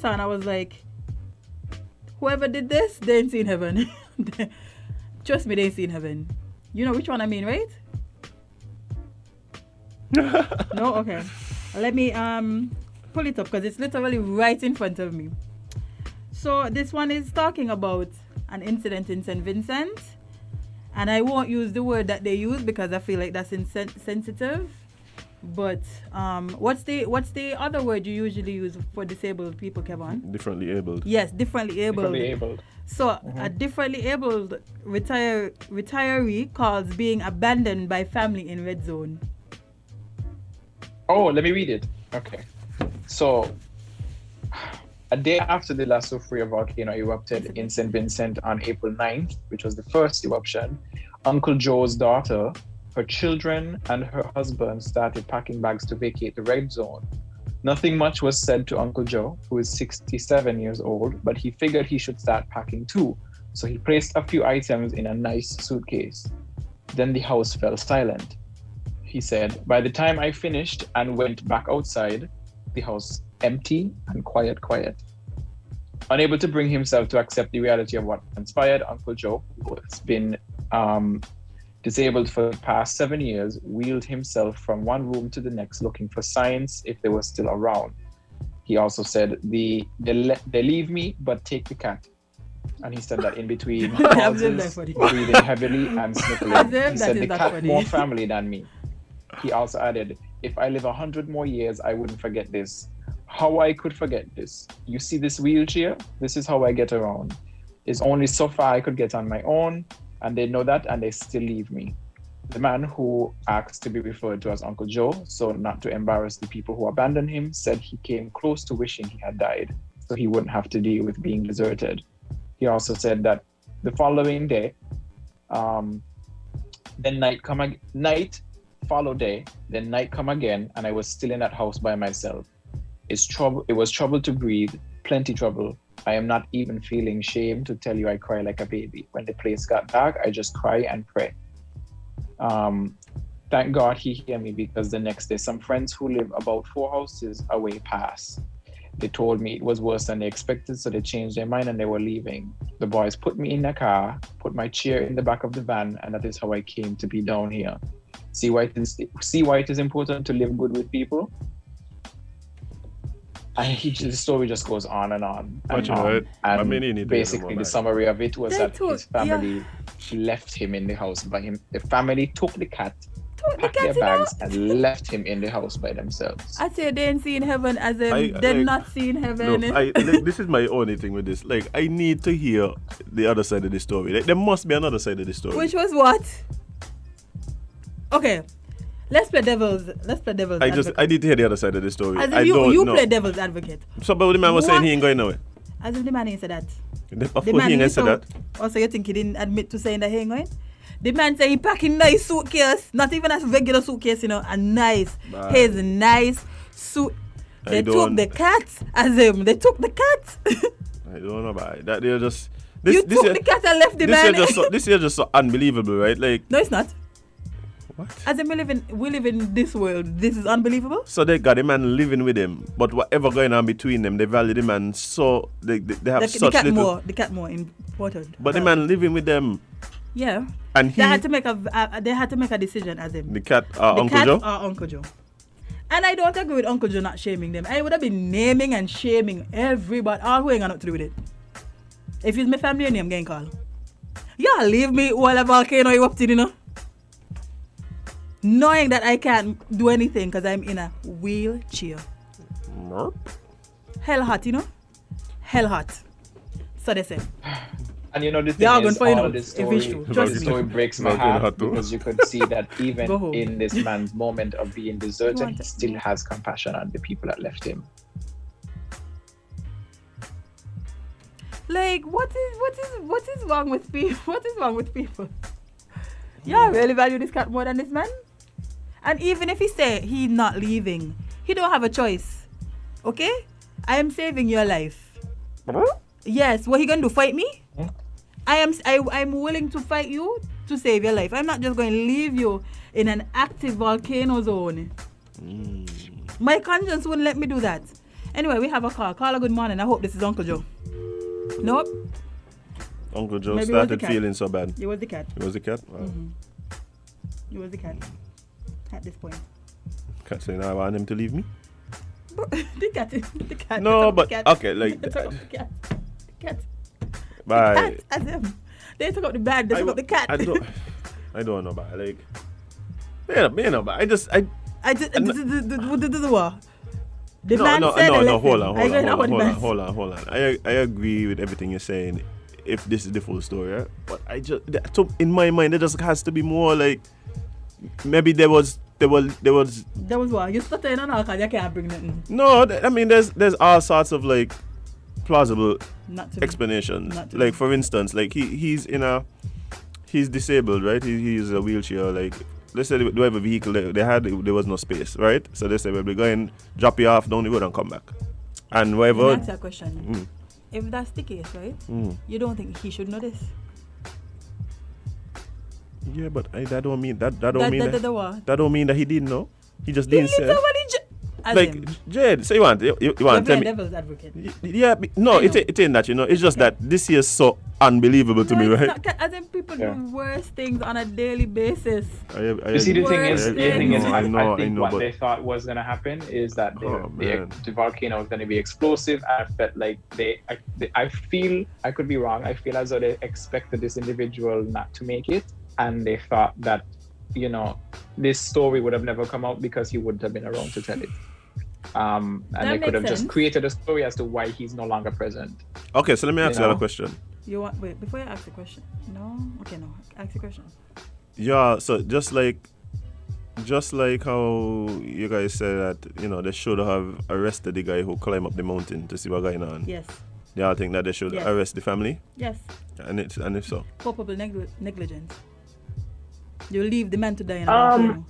saw and I was like, whoever did this, they ain't seen heaven. Trust me, they ain't seen heaven. You know which one I mean, right? No? Okay. Let me pull it up because it's literally right in front of me. So this one is talking about an incident in St. Vincent. And I won't use the word that they use because I feel like that's insensitive. But what's the other word you usually use for disabled people, Kevon? Differently abled. Yes, differently abled. Differently abled. So a differently abled retiree calls being abandoned by family in red zone. Oh, let me read it. Okay. So, a day after the La Soufrière volcano erupted in St. Vincent on April 9th, which was the first eruption, Uncle Joe's daughter, her children, and her husband started packing bags to vacate the red zone. Nothing much was said to Uncle Joe, who is 67 years old, but he figured he should start packing too. So he placed a few items in a nice suitcase. Then the house fell silent. He said, by the time I finished and went back outside, the house empty and quiet. Unable to bring himself to accept the reality of what transpired, Uncle Joe, who has been disabled for the past 7 years, wheeled himself from one room to the next looking for signs if they were still around. He also said, they leave me, but take the cat. And he said that in between pauses, breathing heavily and sniffling. He said, the cat more family than me. He also added, if I live 100 more years, I wouldn't forget this. How I could forget this? You see this wheelchair? This is how I get around. There's only so far I could get on my own, and they know that, and they still leave me. The man, who asked to be referred to as Uncle Joe, so not to embarrass the people who abandoned him, said he came close to wishing he had died, so he wouldn't have to deal with being deserted. He also said that the following day, then night follow day, then night come again, and I was still in that house by myself. It was trouble to breathe, plenty trouble. I am not even feeling shame to tell you I cry like a baby. When the place got dark, I just cry and pray. Thank God he hear me, because the next day, some friends who live about 4 houses away passed. They told me it was worse than they expected, so they changed their mind and they were leaving. The boys put me in a car, put my chair in the back of the van, and that is how I came to be down here. See why it is important to live good with people? And the story just goes on and on. And basically, the summary of it was that his family left him in the house by him. The family took the cat, packed their bags, and left him in the house by themselves. I say they ain't seen heaven, as in they're not seeing heaven. This is my only thing with this. Like, I need to hear the other side of the story. Like, there must be another side of the story. Which was what? Okay. Let's play devil's advocate. I need to hear the other side of the story. As if you play devil's advocate. So, but the man was saying he ain't going nowhere. As if the man ain't said that. Of course he ain't said that. Also, you think he didn't admit to saying that he ain't going? The man said he packing nice suitcase, not even a regular suitcase, a nice, his nice suit. They took the cat, Azem. They took the cat. I don't know about that. They're just... You took the cat and left the man. This is just so unbelievable, right? Like, no, it's not. What? As we live in this world, this is unbelievable. So they got a man living with him, but whatever going on between them, they value the man so they have such little. The cat more important. But the man living with them. Yeah. And they had to make a decision, as him. The cat Uncle Joe? Uncle Joe. And I don't agree with Uncle Joe not shaming them. I would have been naming and shaming everybody. All who ain't got nothing to do with it. If it's my family name, I'm getting called. Yeah, leave me while a volcano erupted, Knowing that I can't do anything because I'm in a wheelchair. Nope. Hell hot, Hell hot. So they say. And the thing is, all this story breaks my heart, because you could see that even in this man's moment of being deserted, he still has compassion on the people that left him. Like, what is wrong with people? What is wrong with people? Yeah, really value this cat more than this man? And even if he say he's not leaving, he don't have a choice. Okay? I am saving your life. Yes, what he gonna do? Fight me? I'm willing to fight you to save your life. I'm not just going to leave you in an active volcano zone. My conscience wouldn't let me do that. Anyway, we have a call. Caller, good morning. I hope this is Uncle Joe. Nope. Uncle Joe Maybe started feeling so bad. It was the cat. It was the cat? Wow. It was the cat. At this point. Cat saying, I want him to leave me? The cat. No, but, cat. okay, like... The cat. The cat. Bye. Azem. They took up the bad, they took up the cat. I don't know, but like... but I just... What? The man said no, hold on. I agree with everything you're saying if this is the full story, right? But in my mind, there just has to be more like... Maybe there was what? You stuttering on alcohol, you can't bring nothing. No, I mean, there's all sorts of like plausible explanations. Like for instance, like he's disabled, right? He's a wheelchair. Like let's say they have a vehicle there was no space, right? So they say we'll go and drop you off down the road and come back. And whatever. Let me ask you a question. If that's the case, right? You don't think he should know this? Yeah, but that don't mean that don't mean that he didn't know. He just didn't say. Like Jade, so you want to tell me? Devil's advocate. Yeah, no, it ain't that, you know. It's just that this is so unbelievable to me, right? As in people do worse things on a daily basis. You see, the thing is, I think what they thought was gonna happen is that the volcano was gonna be explosive. I felt like I feel, I could be wrong. I feel as though they expected this individual not to make it, and they thought that, you know, this story would have never come out because he wouldn't have been around to tell it. And they could have just created a story as to why he's no longer present. Okay, so let me ask you a question. Wait, before you ask the question. No? Okay, no. Ask the question. Yeah, so just like how you guys said that, you know, they should have arrested the guy who climbed up the mountain to see what's going on. Yes. Y'all think that they should arrest the family? Yes. And if so? Culpable negligence. You leave the man to die in a volcano.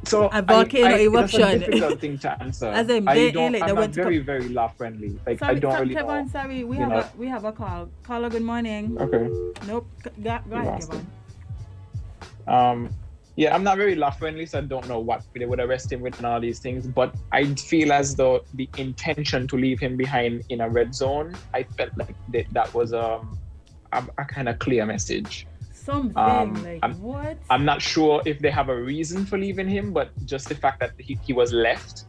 So a volcano eruption. That's a difficult thing to answer. I'm not very laugh friendly. Like sorry, I don't really Kevon, know. Sorry, we have a call. Caller, good morning. Okay. Nope. Go ahead, Kevon. Yeah, I'm not very laugh friendly, so I don't know what they would arrest him with and all these things. But I feel as though the intention to leave him behind in a red zone, I felt like that was a kind of clear message. What? I'm not sure if they have a reason for leaving him, but just the fact that he was left,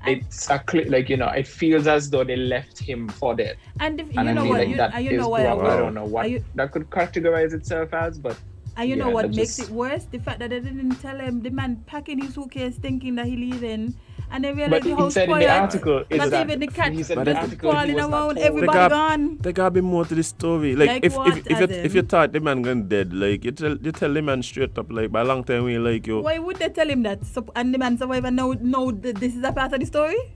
it's it feels as though they left him for dead. And I don't know what that could categorize itself as, but. And you know what makes it worse? The fact that they didn't tell him, the man packing his suitcase thinking that he leaving, and they realized the house quiet. In the article, not even the cat just crawling around, everybody gone. There gotta be more to the story. Like if you thought the man gone dead, like you tell the man straight up, like by a long time we like you. Why would they tell him that? And the man survive and know that this is a part of the story?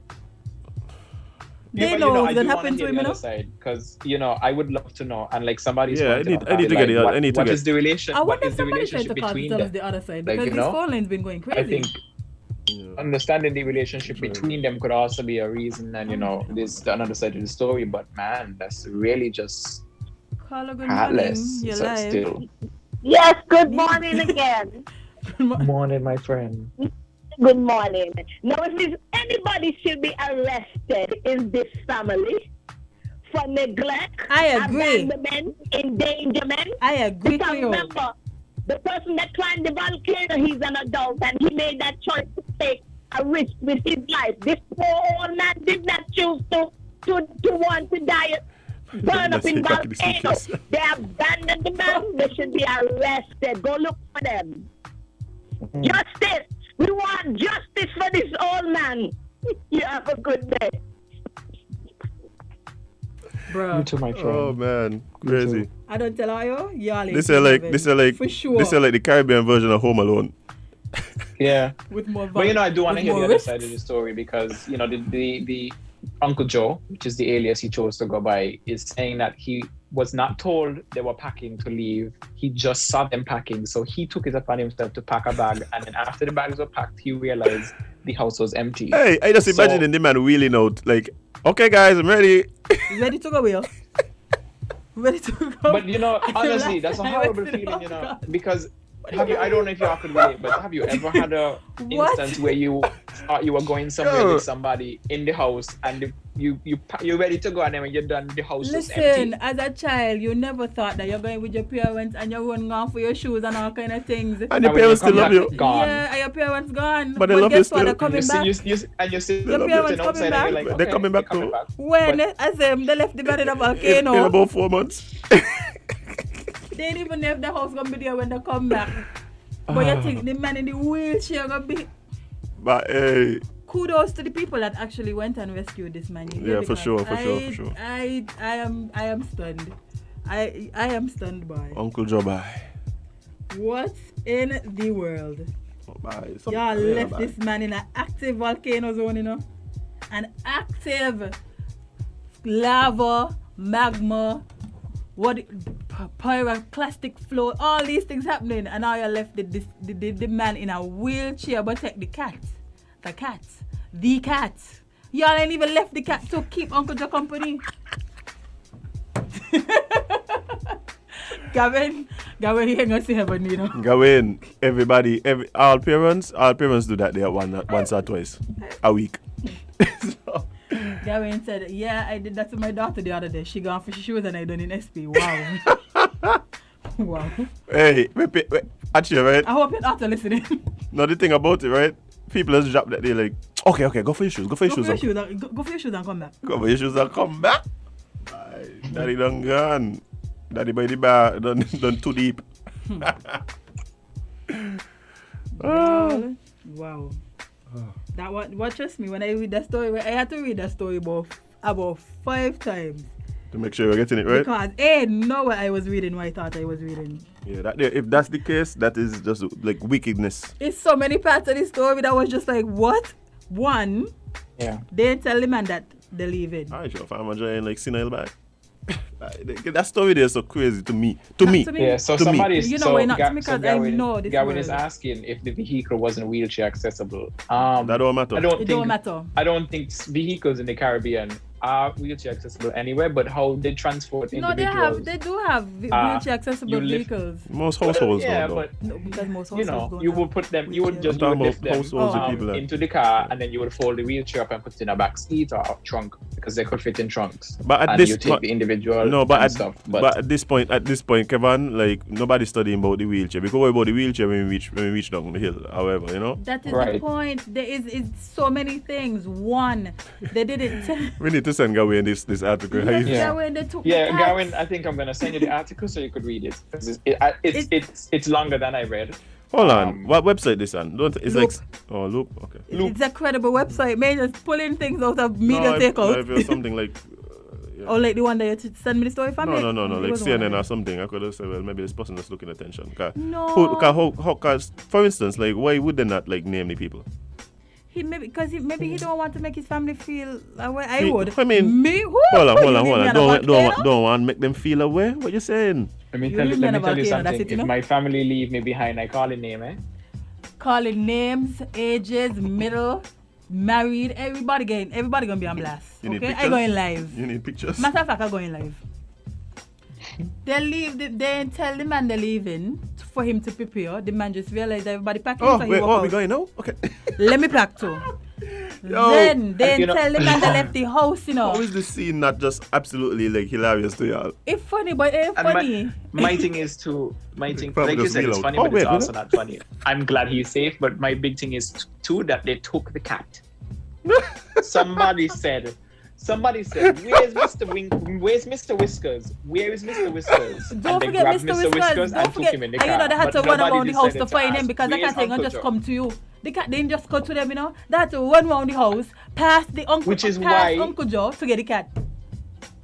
They know what's gonna happen to him, because I would love to know, and like somebody's I need to get it. What is the relation? I wonder if somebody tried to call to tell us the other side, because this phone line's been going crazy. I think understanding the relationship between them could also be a reason, and there's another side of the story. But man, that's really just heartless. You're live. Still. Yes. Good morning again. Good morning, my friend. Good morning. Now, if anybody should be arrested in this family for neglect, I agree. Abandonment, endangerment. I agree. Because remember, the person that climbed the volcano, he's an adult, and he made that choice to take a risk with his life. This poor old man did not choose to want to die, burn up in volcano. They abandoned the man. They should be arrested. Go look for them. Justice. We want justice for this old man. You have a good day. Bro. You too, my friend. Oh man, crazy. I don't tell you, y'all. This is like for sure. This is like the Caribbean version of Home Alone. Yeah. With more but I do want to hear the other side of the story, because the Uncle Joe, which is the alias he chose to go by, is saying that he was not told they were packing to leave. He just saw them packing, so he took it upon himself to pack a bag, and then after the bags were packed, he realized the house was empty. Hey, I just imagining the man wheeling out, like, okay guys, I'm ready. Ready to go, Will. Ready to go. But honestly, that's a horrible feeling, because I don't know if y'all could relate, but have you ever had a instance where you thought you were going somewhere with somebody in the house and you're ready to go, and then when you're done, the house is empty? Listen, as a child, you never thought that you're going with your parents and you're running off for your shoes and all kind of things. And your parents still love you. Gone. Yeah, and your parents gone. But they love you still. They're coming back. And you see Your parents coming back. like, They're coming back too. When Azem, they left the man in a volcano. In about 4 months. They didn't even know if the house gonna be there when they come back. But you think the man in the wheelchair gonna be? But hey. Kudos to the people that actually went and rescued this man. Yeah, for sure. I am stunned. I am stunned by Uncle Joe, bye. What in the world? Bye. Y'all left this man in an active volcano zone, you know? An active lava, magma, pyroclastic flow, all these things happening, and now you left the man in a wheelchair, but take the cat. Y'all ain't even left the cat to keep Uncle Joe company. Gavin, you ain't gonna see heaven, you know. Gavin, everybody, all parents do that there once or twice a week. So. Gavin said, yeah, I did that to my daughter the other day. She gone for shoes and I done in SP. Wow. Wow. Hey, actually, right? I hope your daughter listening. No, the thing about it, right? People just drop that they like, okay, go for your shoes. Go for your shoes and come back. Go for your shoes and come back. Daddy done gone. Daddy by the bar done too deep. Wow. That what trust me, when I read that story, I had to read that story about 5 times. To make sure you're getting it right? Because ain't no way I was reading what I thought I was reading. Yeah, if that's the case, that is just like wickedness. It's so many parts of the story that was just like, what? One, they tell the man that they're leaving. I sure if I'm enjoying like senile back. That story there is so crazy to me. Yeah, so somebody, you know why not to me, because I know this. Gavin is asking if the vehicle wasn't wheelchair accessible. That don't matter. It don't matter. I don't think vehicles in the Caribbean are wheelchair accessible anywhere, but how they transport individuals. They do have wheelchair accessible vehicles. Most households don't. But no, because most households don't. You would put them, you would just lift them into the car, and then you would fold the wheelchair up and put it in a back seat or a trunk, because they could fit in trunks. But at you take the individual. No, but at this point, Kevon, like nobody's studying about the wheelchair. We go about the wheelchair when we reach down the hill. However, you know. That is the point. There is so many things. One, they didn't. We need to send Gawin this article. Gawin, I think I'm gonna send you the article so you could read it. It's longer than I read. Hold on, what website this on? Loop. Okay. Loop. It's a credible website. Man, just pulling things out of media takeout. If it was something like. Or like the one that you send me the story from? No, like CNN or something. I could have said, well, maybe this person is looking attention. Because, for instance, like, why would they not like name the people? Because maybe he don't want to make his family feel away. I would. I mean, me? Hold on. Don't want to make them feel away. What you saying? Let me tell you something. If my family leave me behind, I call it name, Calling names, ages, middle, married, everybody gonna be on blast. Okay, I going live. You need pictures. Matter of fact, I going live. They tell the man they're leaving for him to prepare. The man just realized everybody packing. We going now? Okay. Let me pack too. Then tell the man they left the house, you know. How is the scene not just absolutely like hilarious to y'all? It's funny, but it's funny. My thing is like you said, it's funny, but it's also not funny. I'm glad he's safe, but my big thing is too that they took the cat. Somebody said, where's Mr. Whiskers? Where is Mr. Whiskers? Don't forget Mr. Whiskers. And took him in the car. You know, they had to run around the house to find him, because the cat ain't gonna just come to you. The cat didn't just go to them, you know. They had to run around the house, past Uncle Joe to get the cat.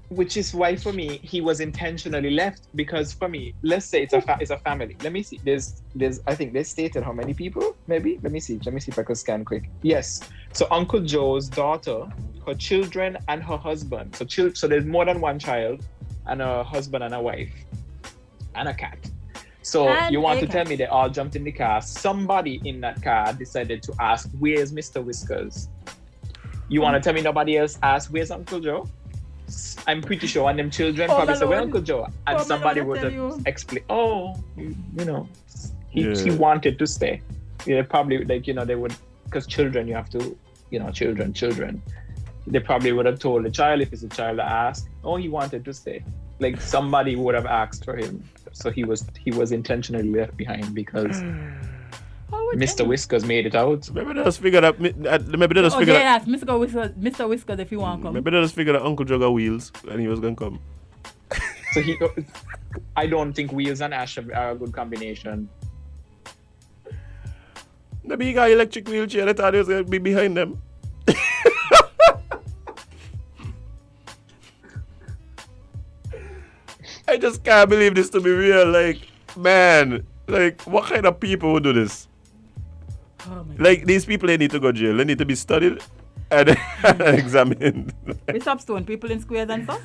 Which is why, for me, he was intentionally left, because for me, let's say it's a family. Let me see. There's I think they stated how many people. Maybe let me see if I could scan quick. Yes. So Uncle Joe's daughter, her children, and her husband. So there's more than one child, and a husband and a wife, and a cat. So you want to tell me they all jumped in the car? Somebody in that car decided to ask, "Where's Mr. Whiskers?" You want to tell me nobody else asked, "Where's Uncle Joe?" I'm pretty sure one of them children probably said, "Where Uncle Joe?" And somebody would have explained, He wanted to stay. Yeah, probably like, they would, because children, you have to, children. They probably would have told the child, if it's a child that asked, oh, he wanted to stay. Like somebody would have asked for him. So he was intentionally left behind because Mr. Whiskers made it out. Maybe they just figured out. Ask Mr. Whiskers if he want to come. Maybe they just figured out Uncle Joe got wheels and he was gonna come. So I don't think Wheels and Ash are a good combination. Maybe he got electric wheelchair. They thought he was gonna be behind them. I just can't believe this to be real. Like, man, like, what kind of people would do this? Oh my like, these people, they need to go to jail. They need to be studied and examined. We stop stoning people in squares and stuff.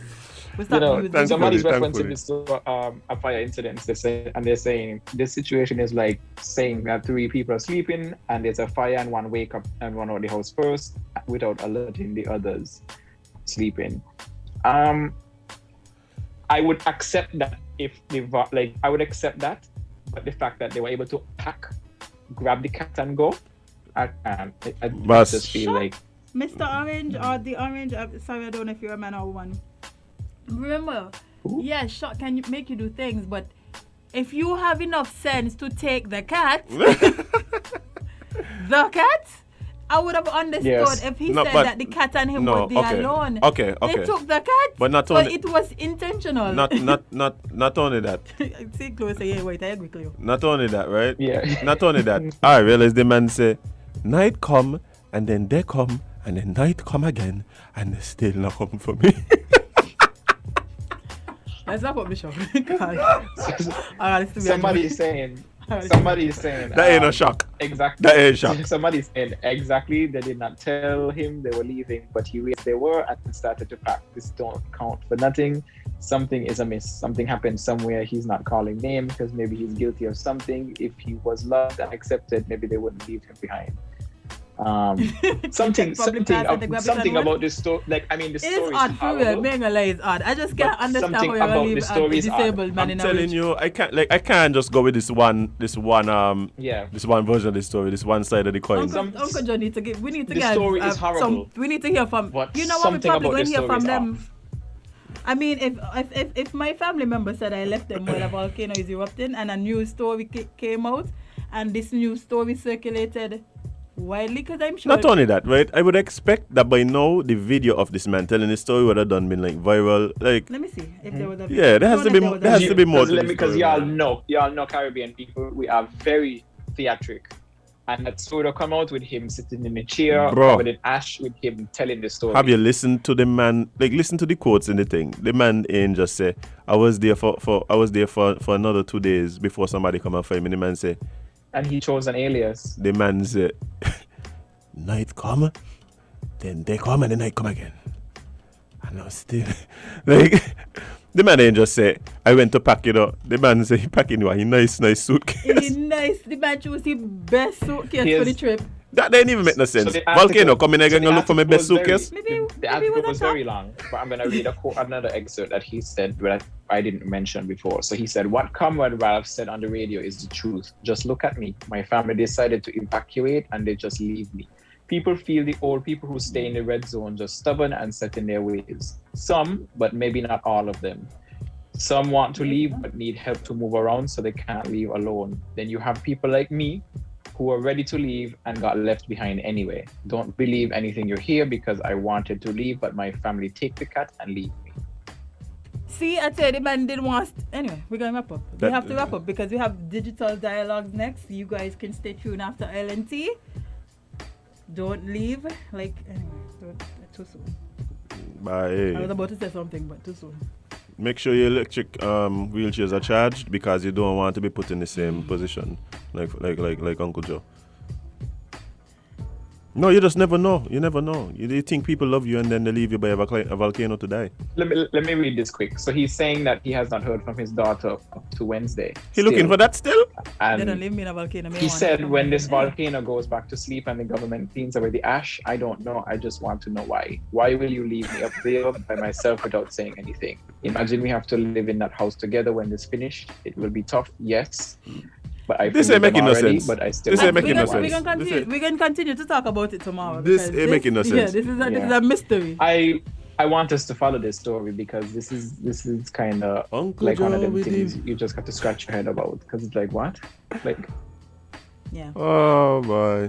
We stop somebody's referencing this to a fire incident. They're saying this situation is like saying that 3 people are sleeping and there's a fire and one wake up and run out of the house first without alerting the others sleeping. I would accept that I would accept that, but the fact that they were able to grab the cat and go, I just feel like Mr. Orange or the Orange. Sorry, I don't know if you're a man or a woman. Remember, shock can make you do things, but if you have enough sense to take the cat, I would have understood if he said that the cat and him would be alone. Okay. They took the cat, but not so only, it was intentional. Not only that. See closer, I agree with you. Not only that, right? Yeah. Not only that. I realize the man say, night come, and then they come, and then night come again, and they still not come for me. Let's wrap up the show. Somebody's saying that ain't a shock. Exactly. That ain't a shock. Somebody's saying exactly. They did not tell him they were leaving, but he realized they were and started to pack. This don't count for nothing. Something is amiss. Something happened somewhere. He's not calling name because maybe he's guilty of something. If he was loved and accepted, maybe they wouldn't leave him behind. Something about this story. Like, I mean, the story is odd for real. It's odd. I just can't understand how you're leave a disabled man in a telling you, I can't just go with this one version of the story, this one side of the coin. Uncle John need to give. We need to the get. Story is horrible. We need to hear from. But you know what? We probably going to hear from them. I mean, if my family member said I left them while a volcano is erupting and a new story came out, and this new story circulated widely, because I'm sure. Not only that, right? I would expect that by now the video of this man telling his story would have done been like viral. Like, let me see if there was a video. Yeah, there has to be more. Because y'all know Caribbean people, we are very theatric. And that story will come out with him sitting in a chair, covered in ash, with him telling the story. Have you listened to the man? Like, listen to the quotes in the thing. The man ain't just say, "I was there for another 2 days before somebody come and find me." The man say, and he chose an alias. The man say, "Night come, then they come and the night come again." And I was still like. The man ain't just say, I went to pack it up. The man say he packing a nice suitcase. The man chose the best suitcase for the trip. That didn't even make no sense. Volcano, come in again and look for my best suitcase. The article was very long, but I'm going to read another excerpt that he said that I didn't mention before. So he said, "What Comrade Ralph said on the radio is the truth. Just look at me. My family decided to evacuate and they just leave me. People feel the old people who stay in the red zone just stubborn and set in their ways. Some, but maybe not all of them. Some want to leave but need help to move around so they can't leave alone. Then you have people like me who are ready to leave and got left behind anyway. Don't believe anything you hear because I wanted to leave but my family take the cat and leave me." See, I tell you, the man didn't want. Anyway, we're going to wrap up. We have to wrap up because we have digital dialogues next. You guys can stay tuned after LNT. Don't leave. Like, anyway, too soon. Bye. I was about to say something, but too soon. Make sure your electric wheelchairs are charged because you don't want to be put in the same position like Uncle Joe. No, you just never know. You never know. You think people love you and then they leave you by a volcano to die. Let me read this quick. So he's saying that he has not heard from his daughter up to Wednesday. He looking for that still? And they don't leave me in a volcano. He said when this volcano goes back to sleep and the government cleans away the ash, I don't know. I just want to know why. Why will you leave me up there by myself without saying anything? Imagine we have to live in that house together when this finished. It will be tough, yes. but I This forgive ain't making them no already, sense. But I still This ain't want making to no think sense. about it. We can continue to talk about it tomorrow. This because ain't making no Yeah, sense. this is a mystery. I want us to follow this story because this is kind of Uncle like one of Joe them with things him. you just have to scratch your head about because it's like what, like Yeah. Oh boy.